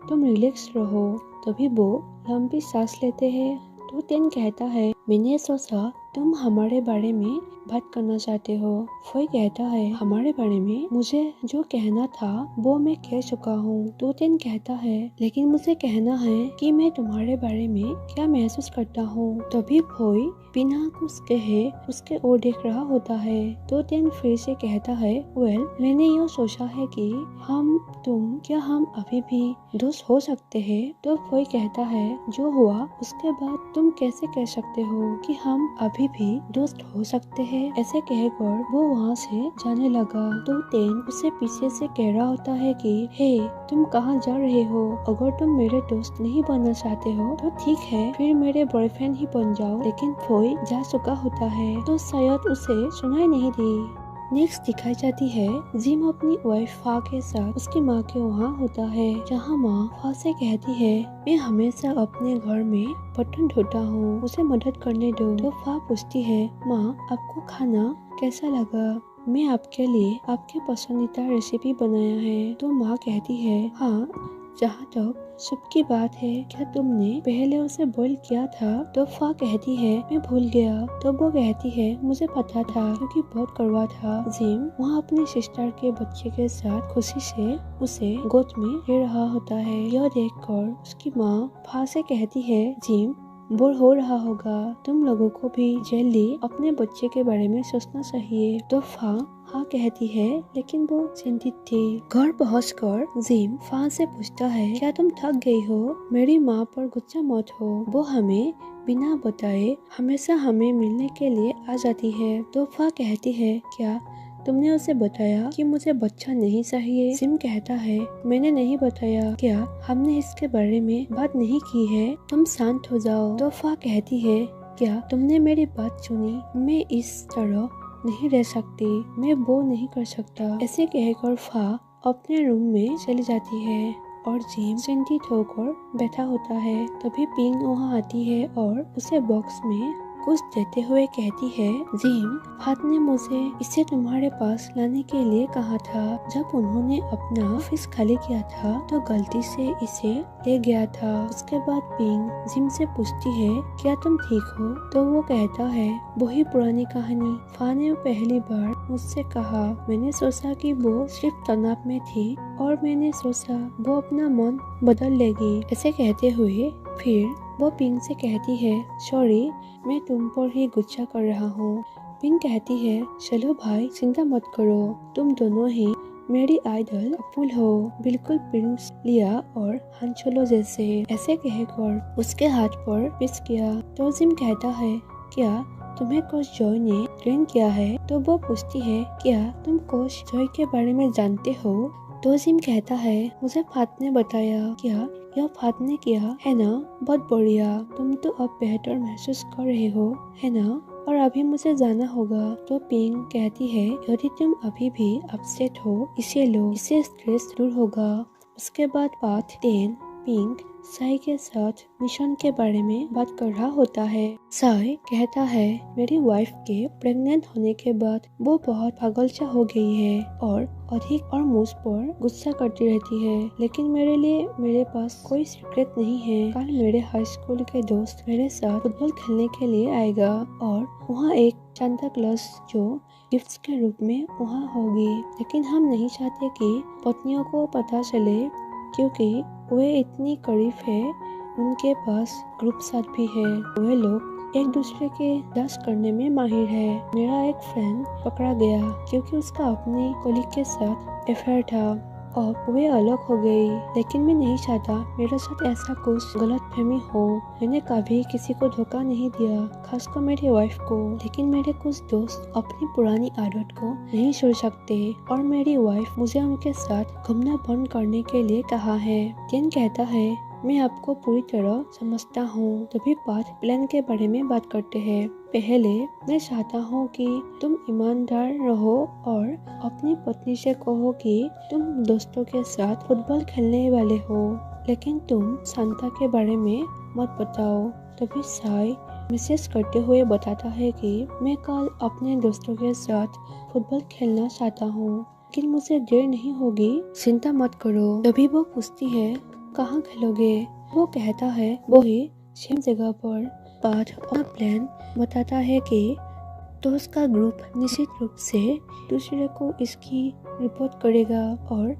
तुम रिलैक्स रहो। तभी वो लंबी सांस लेते हैं। तो टेन कहता है मैंने सोचा तुम हमारे बारे में बात करना चाहते हो। फोई कहता है हमारे बारे में मुझे जो कहना था वो मैं कह चुका हूँ। तो टेन कहता है लेकिन मुझे कहना है कि मैं तुम्हारे बारे में क्या महसूस करता हूँ। तभी फोई बिना कुछ कहे उसके ओर देख रहा होता है। तो टेन फिर से कहता है वेल मैंने यह सोचा है कि क्या हम अभी भी दोस्त हो सकते हैं। तो फोई कहता है जो हुआ उसके बाद तुम कैसे कह सकते हो कि हम अभी भी दोस्त हो सकते हैं। ऐसे कहकर वो वहाँ से जाने लगा। तो टेन उसे पीछे से कह रहा होता है कि हे तुम कहाँ जा रहे हो? अगर तुम मेरे दोस्त नहीं बनना चाहते हो तो ठीक है फिर मेरे बॉयफ्रेंड ही बन जाओ। लेकिन फोई जा चुका होता है तो शायद उसे सुनाई नहीं दी। नेक्स्ट दिखाई जाती है जिम अपनी वाइफ फा के साथ उसकी माँ के वहाँ होता है, जहाँ माँ फा से कहती है मैं हमेशा अपने घर में बर्तन धोता हूँ, उसे मदद करने दो। तो फा पूछती है माँ आपको खाना कैसा लगा? मैं आपके लिए आपके पसंदीदा रेसिपी बनाया है। तो माँ कहती है हाँ जहाँ तक सुप की बात है, क्या तुमने पहले उसे बॉईल किया था? तो फा कहती है मैं भूल गया। तो वो कहती है मुझे पता था क्योंकि बहुत कड़वा था। जिम वहाँ अपने सिस्टर के बच्चे के साथ खुशी से उसे गोद में ले रहा होता है। यह देखकर उसकी माँ फा से कहती है जिम बोर हो रहा होगा, तुम लोगों को भी जल्दी अपने बच्चे के बारे में सोचना चाहिए। तो फा हाँ कहती है, लेकिन वो चिंतित थी। घर पहुंचकर जिम फा से पूछता है क्या तुम थक गई हो? मेरी माँ पर गुस्सा मत हो, वो हमें बिना बताए हमेशा हमें मिलने के लिए आ जाती है। तो फा कहती है क्या तुमने उसे बताया कि मुझे बच्चा नहीं चाहिए? जिम कहता है मैंने नहीं बताया, क्या हमने इसके बारे में बात नहीं की है? तुम शांत हो जाओ। तो फा कहती है क्या तुमने मेरी बात सुनी? मैं इस तरह नहीं रह सकती, मैं वो नहीं कर सकता। ऐसे कहकर फा अपने रूम में चली जाती है और जिम चिंतित होकर बैठा होता है। तभी पिंग वहाँ आती है और उसे बॉक्स में कुछ देते हुए कहती है जिम फात ने मुझे इसे तुम्हारे पास लाने के लिए कहा था। जब उन्होंने अपना ऑफिस खाली किया था तो गलती से इसे ले गया था। उसके बाद पिंग जिम से पूछती है क्या तुम ठीक हो? तो वो कहता है वही पुरानी कहानी। फा ने पहली बार मुझसे कहा, मैंने सोचा कि वो सिर्फ तनाव में थी और मैंने सोचा वो अपना मन बदल लेगी। ऐसे कहते हुए फिर वो पिंग से कहती है सॉरी, मैं तुम पर ही गुस्सा कर रहा हूँ। पिंग कहती है चलो भाई चिंता मत करो, तुम दोनों ही मेरी आइडल कपल हो, बिल्कुल प्रिंस लिया और हान सोलो जैसे। ऐसे कहकर उसके हाथ पर किस किया। तो जिम कहता है क्या तुम्हें कोच जॉय ने ट्रेन किया है? तो वो पूछती है क्या तुम कोच जॉय के बारे में जानते हो? तो जिम कहता है मुझे फात ने बताया। क्या यह फात ने किया है ना? बहुत बढ़िया, तुम तो अब बेहतर महसूस कर रहे हो है ना? और अभी मुझे जाना होगा। तो पिंग कहती है यदि तुम अभी भी अपसेट हो इसे लो, इससे स्ट्रेस दूर होगा। उसके बाद पार्ट 10 पिंग साई के साथ मिशन के बारे में बात कर रहा होता है। साई कहता है मेरी वाइफ के प्रेग्नेंट होने के बाद वो बहुत पागलचा हो गई है और अधिक और मुझ पर गुस्सा करती रहती है, लेकिन मेरे लिए मेरे पास कोई सीक्रेट नहीं है। कल मेरे हाई स्कूल के दोस्त मेरे साथ फुटबॉल खेलने के लिए आएगा और वहाँ एक सांता क्लॉस जो गिफ्ट्स के रूप में वहाँ होगी, लेकिन हम नहीं चाहते कि पत्नियों को पता चले क्योंकि वे इतनी करीब है। उनके पास ग्रुप साथ भी है, वे लोग एक दूसरे के दस करने में माहिर है। मेरा एक फ्रेंड पकड़ा गया क्योंकि उसका अपने कोलीग के साथ अफेयर था और वे अलग हो गई, लेकिन मैं नहीं चाहता मेरे साथ ऐसा कुछ गलतफहमी हो। मैंने कभी किसी को धोखा नहीं दिया, खासकर मेरी वाइफ को, लेकिन मेरे कुछ दोस्त अपनी पुरानी आदत को नहीं छोड़ सकते और मेरी वाइफ मुझे उनके साथ घूमना बंद करने के लिए कहा है। टिन कहता है मैं आपको पूरी तरह समझता हूँ। तभी पार्ट प्लान के बारे में बात करते हैं। पहले मैं चाहता हूँ कि तुम ईमानदार रहो और अपनी पत्नी से कहो कि तुम दोस्तों के साथ फुटबॉल खेलने वाले हो, लेकिन तुम सांता के बारे में मत बताओ। तभी साई मैसेज करते हुए बताता है कि मैं कल अपने दोस्तों के साथ फुटबॉल खेलना चाहता हूँ, लेकिन मुझे देर नहीं होगी, चिंता मत करो। तभी वो पूछती है कहाँ खेलोगे? वो कहता है वही सेम जगह पर। पार्ट अपना प्लान बताता है कि तो उसका ग्रुप निश्चित रूप से दूसरे को इसकी रिपोर्ट करेगा और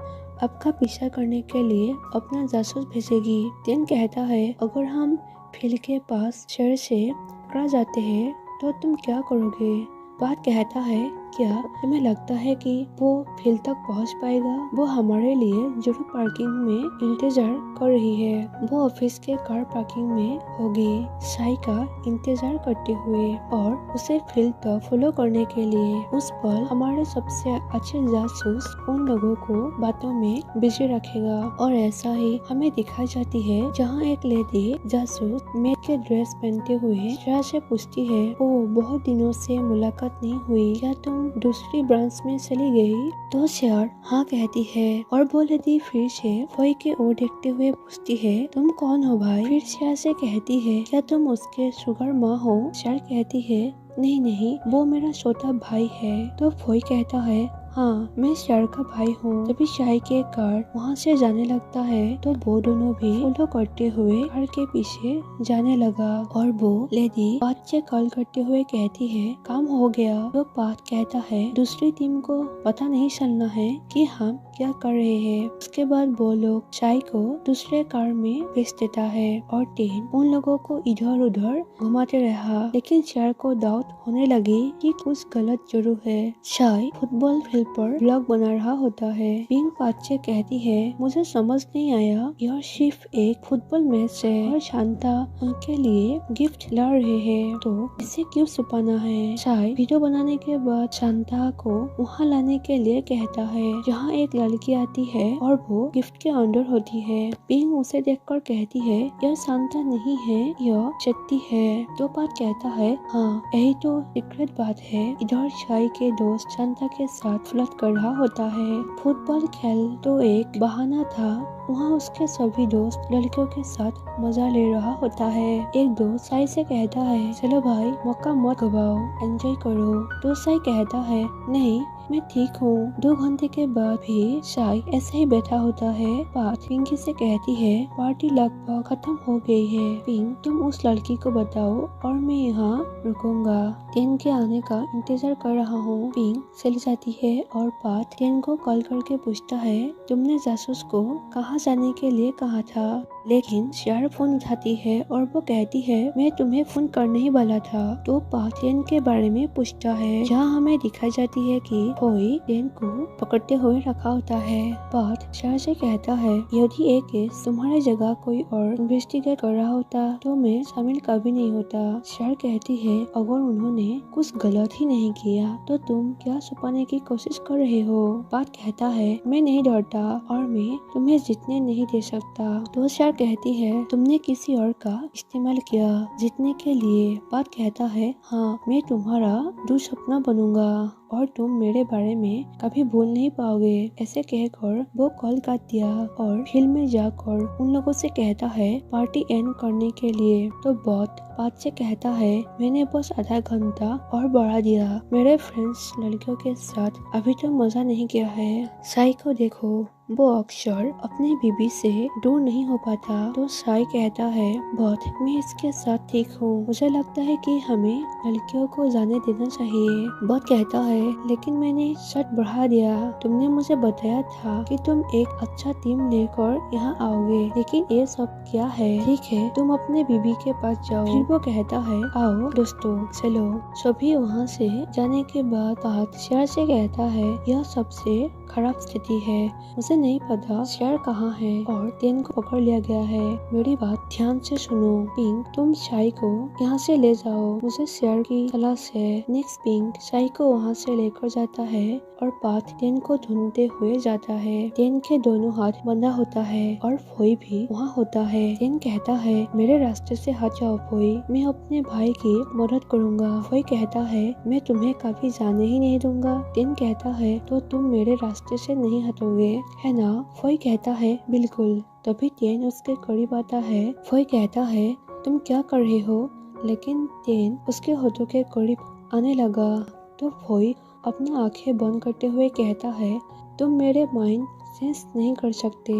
आपका पीछा करने के लिए अपना जासूस भेजेगी। टिन कहता है अगर हम फील्ड के पास शहर से पकड़ा जाते हैं तो तुम क्या करोगे? बात कहता है क्या तुम्हें लगता है कि वो फील्ड तक पहुंच पाएगा? वो हमारे लिए जरूर पार्किंग में इंतजार कर रही है, वो ऑफिस के कार पार्किंग में होगी। साई का इंतजार करते हुए और उसे फील्ड तक फॉलो करने के लिए। उस पल हमारे सबसे अच्छे जासूस उन लोगों को बातों में बिजी रखेगा और ऐसा ही हमें दिखाई जाती है जहाँ एक लेडी जासूस मेड के ड्रेस पहनते हुए श्रेया से पूछती है ओ बहुत दिनों से मुलाकात नहीं हुई, क्या तुम दूसरी ब्रांच में चली गई? तो शेयर हाँ कहती है और वो लेडी फिर से फोई के ओर देखते हुए पूछती है तुम कौन हो भाई? फिर शेयर से कहती है क्या तुम उसके शुगर माँ हो? शेयर कहती है नहीं नहीं, वो मेरा छोटा भाई है। तो फोई कहता है हाँ मैं शेर का भाई हूँ। तभी शाही के गार्ड वहाँ से जाने लगता है तो वो दोनों भी फॉलो करते हुए कार के पीछे जाने लगा और वो लेडी पाथ से कॉल करते हुए कहती है काम हो गया। तो पाथ कहता है दूसरी टीम को पता नहीं चलना है कि हम क्या कर रहे हैं। उसके बाद वो लोग शाही को दूसरे कार में भेज देता है और टेन उन लोगों को इधर उधर घुमाते रहा। लेकिन शेर को डाउट होने लगी कि कुछ गलत जरूर है। शाही फुटबॉल फील्ड पर ब्लॉग बना रहा होता है। पिंक पाथ से कहती है मुझे समझ नहीं आया, यह सिर्फ एक फुटबॉल मैच है और शांता उनके लिए गिफ्ट ला रहे हैं, तो इसे क्यों छुपाना है। शाही वीडियो बनाने के बाद शांता को वहाँ लाने के लिए कहता है जहाँ एक लड़की आती है और वो गिफ्ट के अंदर होती है। पिंक उसे देखकर कहती है यह शांता नहीं है, यह शक्ति है। तो पाथ कहता है हाँ यही तो सीक्रेट बात है। इधर शाही के दोस्त शांता के साथ फ्लर्ट कर रहा होता है। फुटबॉल खेल तो एक बहाना था, वहाँ उसके सभी दोस्त लड़कियों के साथ मजा ले रहा होता है। एक दोस्त साई से कहता है चलो भाई मौका मत गवाओ, एंजॉय करो। तो साई कहता है नहीं मैं ठीक हूँ। 2 घंटे के बाद भी शाही ऐसे ही बैठा होता है। पाथ पिंकी से कहती है पार्टी लगभग खत्म हो गई है, पिंक तुम उस लड़की को बताओ और मैं यहाँ रुकूंगा। टेन के आने का इंतजार कर रहा हूँ। पिंक चली जाती है और पाथ टेन को कॉल करके पूछता है तुमने जासूस को कहाँ जाने के लिए कहा था। लेकिन शेर फोन उठाती है और वो कहती है मैं तुम्हें फोन करने ही वाला था। तो पाथ टेन के बारे में पूछता है जहाँ हमें दिखाई जाती है कि कोई टेन को पकड़ते हुए रखा होता है। पाथ शेर से कहता है यदि एक केस तुम्हारी जगह कोई और इन्वेस्टिगेट कर रहा होता तो मैं शामिल कभी नहीं होता। शेर कहती है अगर उन्होंने कुछ गलत ही नहीं किया तो तुम क्या छुपाने की कोशिश कर रहे हो। पाथ कहता है मैं नहीं डरता और मैं तुम्हें जीतने नहीं दे सकता। तो शेर कहती है तुमने किसी और का इस्तेमाल किया जीतने के लिए। पाथ कहता है हाँ मैं तुम्हारा दुःस्वप्न बनूंगा और तुम मेरे बारे में कभी भूल नहीं पाओगे। ऐसे कहकर वो कॉल काट दिया और फील्ड में जाकर उन लोगों से कहता है पार्टी एंड करने के लिए। तो बहुत पाथ से कहता है मैंने बस आधा घंटा और बढ़ा दिया, मेरे फ्रेंड्स लड़कियों के साथ अभी तो मजा नहीं किया है। साई को देखो वो अक्सर अपनी बीबी से दूर नहीं हो पाता। तो साई कहता है बहुत मैं इसके साथ ठीक हूँ, मुझे लगता है कि हमें लड़कियों को जाने देना चाहिए। बहुत कहता है लेकिन मैंने शर्त बढ़ा दिया, तुमने मुझे बताया था कि तुम एक अच्छा टीम लेकर यहाँ आओगे, लेकिन ये सब क्या है। ठीक है तुम अपने बीबी के पास जाओ। फिर वो कहता है आओ दोस्तों चलो। सभी वहाँ से जाने के बाद पाथ शेर से कहता है यह सबसे खराब स्थिति है, मुझे नहीं पता शेर कहाँ है और टेन को पकड़ लिया गया है। मेरी बात ध्यान से सुनो। पिंक तुम शाही को यहाँ से ले जाओ, मुझे शेर की तलाश है। नेक्स्ट पिंक शाही को वहाँ से लेकर जाता है और पाथ टेन को ढूंढते हुए जाता है। टेन के दोनों हाथ बंधा होता है और फोई भी वहाँ होता है। टेन कहता है मेरे रास्ते से हट जाओ फोई, मैं अपने भाई की मदद करूँगा। फोई कहता है मैं तुम्हें कभी जाने ही नहीं दूंगा। टेन कहता है तो तुम मेरे रास्ते से नहीं हटोगे है ना। फोई कहता है बिल्कुल। तभी टेन उसके करीब आता है। फोई कहता है तुम क्या कर रहे हो, लेकिन टेन उसके होठों के करीब आने लगा। तो फोई अपनी आंखें बंद करते हुए कहता है तुम मेरे माइंड सेंस नहीं कर सकते।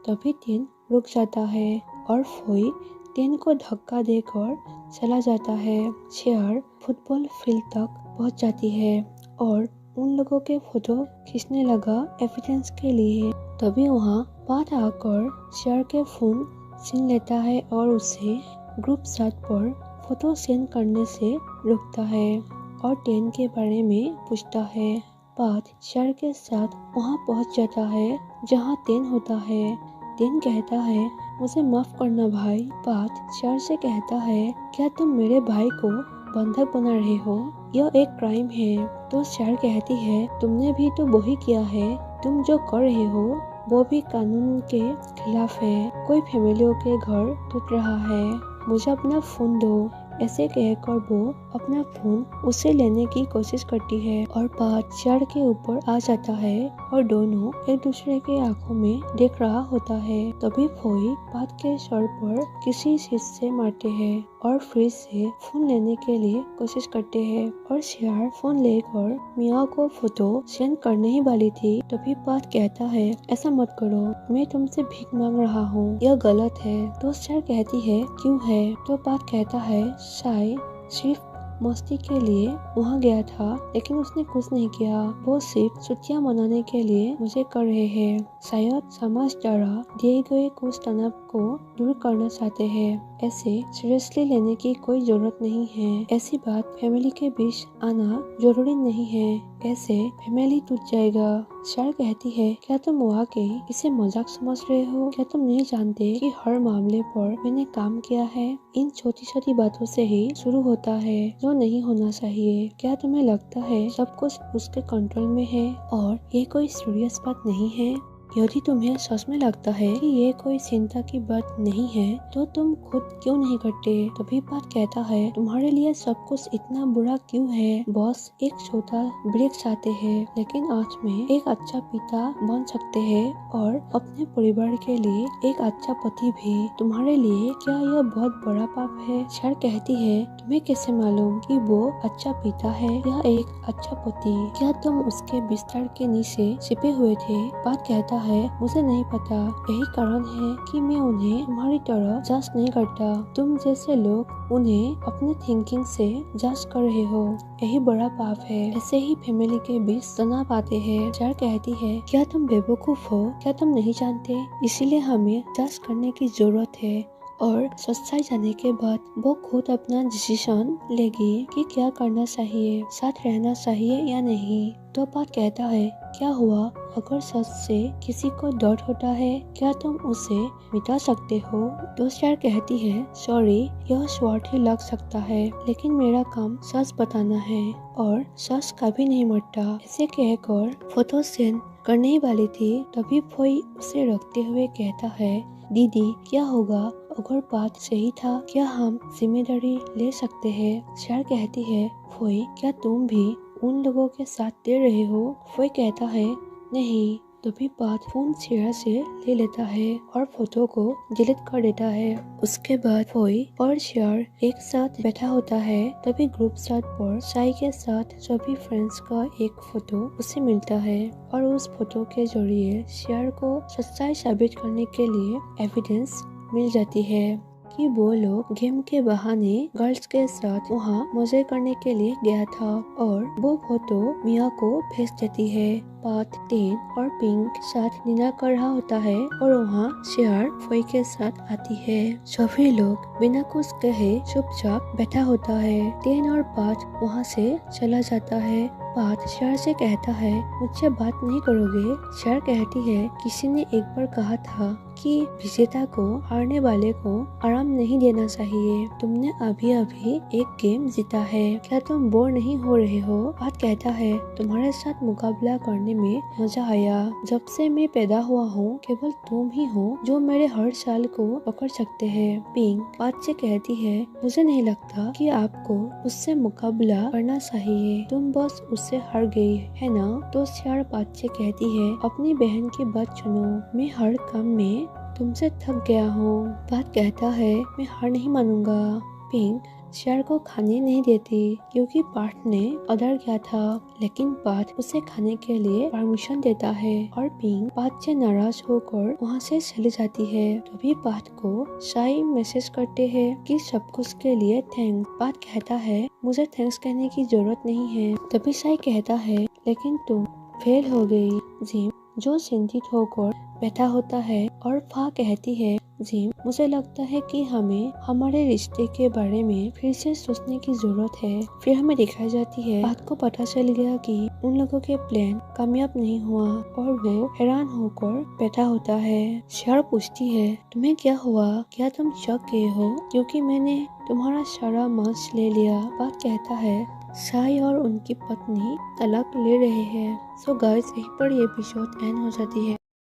तभी टेन रुक जाता है और फोई टेन को धक्का देकर चला जाता है। शेर फुटबॉल फील्ड तक पहुंच जाती है और उन लोगों के फोटो खींचने लगा एविडेंस के लिए। तभी वहाँ पाथ आकर शेर के फोन छीन लेता है और उसे ग्रुप चैट पर फोटो सेंड करने से रोकता है और टेन के बारे में पूछता है। पाथ शेर के साथ वहाँ पहुँच जाता है जहाँ टेन होता है। टेन कहता है मुझे माफ करना भाई। पाथ शेर से कहता है क्या तुम मेरे भाई को बंधक बना रहे हो, यह एक क्राइम है। तो शेर कहती है तुमने भी तो वही किया है, तुम जो कर रहे हो वो भी कानून के खिलाफ है। कोई फैमिलियों के घर टूट रहा है, मुझे अपना फोन दो, ऐसे कहकर वो अपना फोन उसे लेने की कोशिश करती है और पात शेयर के ऊपर आ जाता है और दोनों एक दूसरे के आंखों में देख रहा होता है। तभी फोई पात के सर पर किसी चीज से मारते हैं और फ्रिज से फोन लेने के लिए कोशिश करते हैं और शेयर फोन लेकर मिया को फोटो सेंड करने ही वाली थी। तभी पात कहता है ऐसा मत करो, मैं तुमसे भीख मांग रहा हूँ, यह गलत है। तो शेयर कहती है क्यों है? तो पात कहता है शायद सिर्फ मस्ती के लिए वहाँ गया था, लेकिन उसने कुछ नहीं किया, वो सिर्फ छुट्टियाँ मनाने के लिए मुझे कर रहे हैं। शायद समाज द्वारा दिए गए कुछ तनाव को दूर करना चाहते हैं। ऐसे सीरियसली लेने की कोई जरूरत नहीं है। ऐसी बात फैमिली के बीच आना जरूरी नहीं है, ऐसे फैमिली टूट जाएगा। शेयर कहती है क्या तुम वाकई इसे मजाक समझ रहे हो? क्या तुम नहीं जानते कि हर मामले पर मैंने काम किया है? इन छोटी छोटी बातों से ही शुरू होता है जो नहीं होना चाहिए। क्या तुम्हें लगता है सब कुछ उसके कंट्रोल में है और ये कोई सीरियस बात नहीं है? यदि तुम्हें सच में लगता है कि ये कोई चिंता की बात नहीं है तो तुम खुद क्यों नहीं करते? तभी पात कहता है तुम्हारे लिए सब कुछ इतना बुरा क्यों है? बॉस एक छोटा ब्रेक चाहते हैं, लेकिन आज में एक अच्छा पिता बन सकते हैं और अपने परिवार के लिए एक अच्छा पति भी। तुम्हारे लिए क्या यह बहुत बड़ा पाप है? शेयर कहती है तुम्हें कैसे मालूम कि वो अच्छा पिता है या एक अच्छा पति? क्या तुम उसके बिस्तर के नीचे छिपे हुए थे? पात कहता है मुझे नहीं पता, यही कारण है कि मैं उन्हें तुम्हारी तरह जांच नहीं करता। तुम जैसे लोग उन्हें अपने थिंकिंग से जांच कर रहे हो, यही बड़ा पाप है। ऐसे ही फैमिली के बीच तनाव आते हैं। शेयर कहती है क्या तुम बेवकूफ हो? क्या तुम नहीं जानते? इसीलिए हमें जांच करने की जरूरत है और सच्चाई जाने के बाद वो खुद अपना डिसीजन लेगी कि क्या करना चाहिए, साथ रहना चाहिए या नहीं। तो पात कहता है क्या हुआ अगर सच से किसी को डर होता है? क्या तुम उसे मिटा सकते हो? तो शेयर कहती है सॉरी, यह स्वार्थी लग सकता है, लेकिन मेरा काम सच बताना है और सच कभी नहीं मरता। ऐसे कहकर फोटो सेंड करने वाली थी, तभी फोई उसे रखते हुए कहता है दीदी क्या होगा अगर बात सही था? क्या हम जिम्मेदारी ले सकते हैं? शेयर कहती है फोई क्या तुम भी उन लोगों के साथ दे रहे हो? फोई कहता है नहीं। तभी बात फोन शेयर से ले लेता है और फोटो को डिलीट कर देता है। उसके बाद फोई और शेयर एक साथ बैठा होता है। तभी ग्रुप चैट पर साई के साथ सभी फ्रेंड्स का एक फोटो उसे मिलता है और उस फोटो के जरिए शेयर को सच्चाई साबित करने के लिए एविडेंस मिल जाती है कि वो लोग गेम के बहाने गर्ल्स के साथ वहाँ मजे करने के लिए गया था और वो फोटो मिया को भेज देती है। पात, टेन और पिंक साथ डिनर कर रहा होता है और वहाँ शेयर फोई के साथ आती है। सभी लोग बिना कुछ कहे चुपचाप बैठा होता है। टेन और पात वहाँ से चला जाता है। पात शेयर से कहता है मुझसे बात नहीं करोगे? शेयर कहती है किसी ने एक बार कहा था कि विजेता को हारने वाले को आराम नहीं देना चाहिए। तुमने अभी अभी एक गेम जीता है, क्या तुम बोर नहीं हो रहे हो? पात कहता है तुम्हारे साथ मुकाबला करने में मजा आया। जब से मैं पैदा हुआ हूँ केवल तुम ही हो जो मेरे हर साल को पकड़ सकते हैं। पिंक पात से कहती है मुझे नहीं लगता कि आपको उससे मुकाबला करना चाहिए, तुम बस उससे हार गई है ना? तो शेयर पात से कहती है अपनी बहन की बात सुनो, मैं हर काम में तुमसे थक गया हूँ। पात कहता है मैं हार नहीं मानूंगा। पिंक शेयर को खाने नहीं देती क्योंकि पात ने ऑर्डर किया था, लेकिन पात उसे खाने के लिए परमिशन देता है और पिंक पात से नाराज होकर वहाँ से चली जाती है। तभी पात को साई मैसेज करते हैं कि सब कुछ के लिए थैंक्स। पात कहता है मुझे थैंक्स कहने की जरूरत नहीं है। तभी साई कहता है लेकिन तुम फेल हो गई। जिम जो चिंतित होकर बैठा होता है और फा कहती है जिम मुझे लगता है कि हमें हमारे रिश्ते के बारे में फिर से सोचने की जरूरत है। फिर हमें दिखाई जाती है बात को पता चल गया कि उन लोगों के प्लान कामयाब नहीं हुआ और वो हैरान होकर बैठा होता है। शेयर पूछती है तुम्हें क्या हुआ? क्या तुम चौंक गए हो क्योंकि मैंने तुम्हारा सारा मांस ले लिया? बात कहता है साई और उनकी पत्नी तलाक ले रहे हैं। सो गाइस यहीं पर ये एपिसोड एंड हो जाती है।